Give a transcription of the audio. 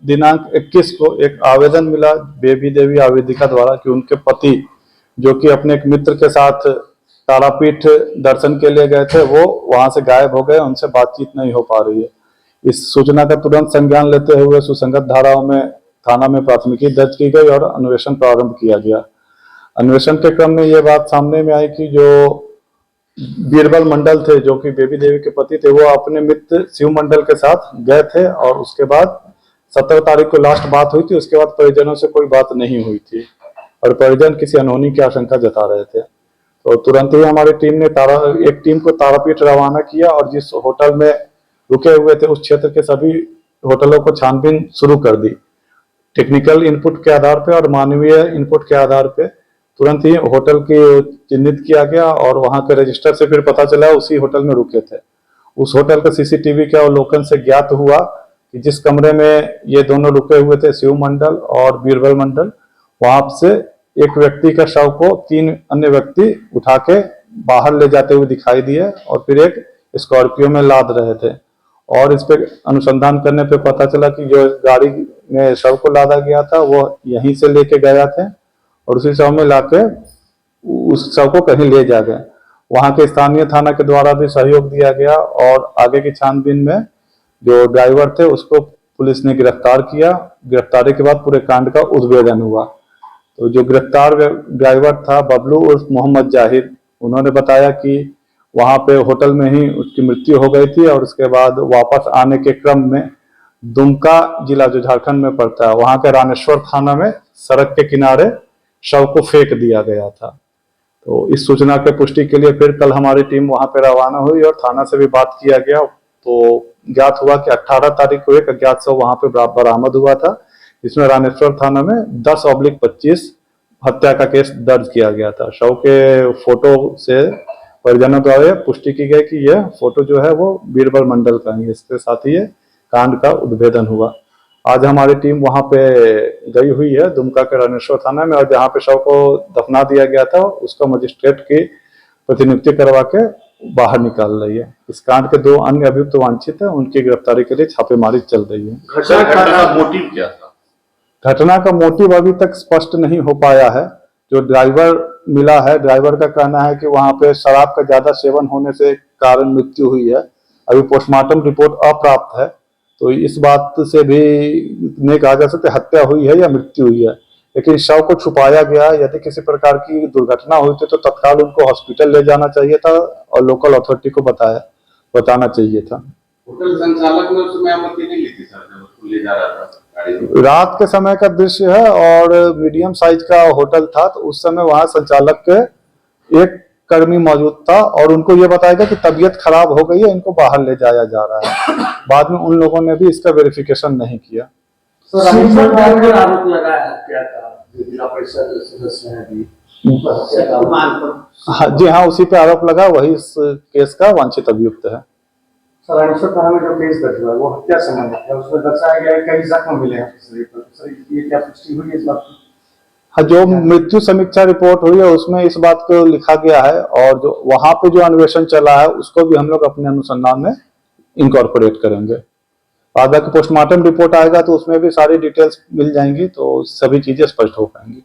दिनांक 21 को एक आवेदन मिला बेबी देवी आवेदिका द्वारा कि उनके पति जो कि अपने एक मित्र के साथ तारापीठ दर्शन के लिए गए थे, वो वहां से गायब हो गए, उनसे बातचीत नहीं हो पा रही है। इस सूचना का तुरंत संज्ञान लेते हुए सुसंगत धाराओं में थाना में प्राथमिकी दर्ज की गई और अन्वेषण प्रारंभ किया गया। अन्वेषण के क्रम में यह बात सामने में आई कि जो बीरबल मंडल थे, जो कि बेबी देवी के पति थे, वो अपने मित्र शिव मंडल के साथ गए थे और उसके बाद 17 तारीख को लास्ट बात हुई थी। उसके बाद परिजनों से कोई बात नहीं हुई थी और परिजन किसी अनहोनी की आशंका जता रहे थे। तो तुरंत ही हमारी टीम ने एक टीम को तारापीठ रवाना किया और जिस होटल में रुके हुए थे उस क्षेत्र के सभी होटलों को छानबीन शुरू कर दी। टेक्निकल इनपुट के आधार पे और मानवीय इनपुट के आधार पे तुरंत ही होटल की चिन्हित किया गया और वहां के रजिस्टर से फिर पता चला उसी होटल में रुके थे। उस होटल का सीसीटीवी के अवलोकन से ज्ञात हुआ कि जिस कमरे में ये दोनों रुके हुए थे, शिव मंडल और बीरबल मंडल, वहां से एक व्यक्ति का शव को 3 अन्य व्यक्ति उठा के बाहर ले जाते हुए दिखाई दिए और फिर एक स्कॉर्पियो में लाद रहे थे। और इस पे अनुसंधान करने पे पता चला कि जो गाड़ी में शव को लादा गया था वो यहीं से लेके गया थे और उसी शव में लाके उस शव को कहीं ले जा गए। वहां के स्थानीय थाना के द्वारा भी सहयोग दिया गया और आगे की छानबीन में जो ड्राइवर थे उसको पुलिस ने गिरफ्तार किया। गिरफ्तारी के बाद पूरे कांड का उद्भेदन हुआ। तो जो गिरफ्तार ड्राइवर था बबलू उर्फ मोहम्मद जाहिद, उन्होंने बताया कि वहां पे होटल में ही उसकी मृत्यु हो गई थी और उसके बाद वापस आने के क्रम में दुमका जिला जो झारखंड में पड़ता है, वहां के रामेश्वर थाना में सड़क के किनारे शव को फेंक दिया गया था। तो इस सूचना के पुष्टि के लिए फिर कल हमारी टीम वहां पे रवाना हुई और थाना से भी बात किया गया। तो ज्ञात हुआ कि 18 तारीख को एक अज्ञात शव वहां पे बरामद हुआ था, जिसमें रामेश्वर थाना में 10/25 हत्या का केस दर्ज किया गया था। शव के फोटो से परिजनों द्वारा पुष्टि की गई कि यह फोटो जो है वो बीरबल मंडल का है। इसके साथ ही कांड का उद्भेदन हुआ। आज हमारी टीम वहां पे गई हुई है दुमका के रामेश्वर थाना में और जहां पे शव को दफना दिया गया था उसका मजिस्ट्रेट की प्रतिनियुक्ति करवा के बाहर निकाल रही है। इस कांड के 2 अन्य अभियुक्त वांछित है, उनकी गिरफ्तारी के लिए छापेमारी चल रही है। घटना का मोटिव क्या था? घटना का मोटिव अभी तक स्पष्ट नहीं हो पाया है। जो ड्राइवर मिला है, ड्राइवर का कहना है कि वहां पे शराब का ज्यादा सेवन होने से कारण मृत्यु हुई है। अभी पोस्टमार्टम रिपोर्ट अप्राप्त है, तो इस बात से भी नहीं कहा जा सकता हत्या हुई है या मृत्यु हुई है। लेकिन शव को छुपाया गया। यदि किसी प्रकार की दुर्घटना हुई थी तो तत्काल उनको हॉस्पिटल ले जाना चाहिए था और लोकल अथॉरिटी को बताना चाहिए था। होटल संचालक ने उस समय अनुमति नहीं ली थी सर, जब उसको ले जा रहा था। रात के समय का दृश्य है और मीडियम साइज का होटल था, तो उस समय वहां संचालक के एक कर्मी मौजूद था और उनको ये बताया गया कि तबीयत खराब हो गई है, इनको बाहर ले जाया जा रहा है। बाद में उन लोगों ने भी इसका वेरिफिकेशन नहीं किया। आरोप लगाया क्या था, जिला परिषद सदस्य हैं भी। जी हाँ, उसी पे आरोप लगा, वही इस केस का वांछित अभियुक्त है। रामेश्वर थाना में जो केस दर्ज हुआ वो हत्या संबंधित है, उसमें दर्शाया गया है कई जख्म मिले हैं शरीर पर। सर ये क्या पुष्टि हुई इस बात की? हाँ, जो मृत्यु समीक्षा रिपोर्ट हुई है उसमें इस बात को लिखा गया है और जो वहां पे जो अन्वेषण चला है उसको भी हम लोग अपने अनुसंधान में इनकॉर्पोरेट करेंगे। बाद में पोस्टमार्टम रिपोर्ट आएगा तो उसमें भी सारी डिटेल्स मिल जाएंगी, तो सभी चीजें स्पष्ट हो पाएंगी।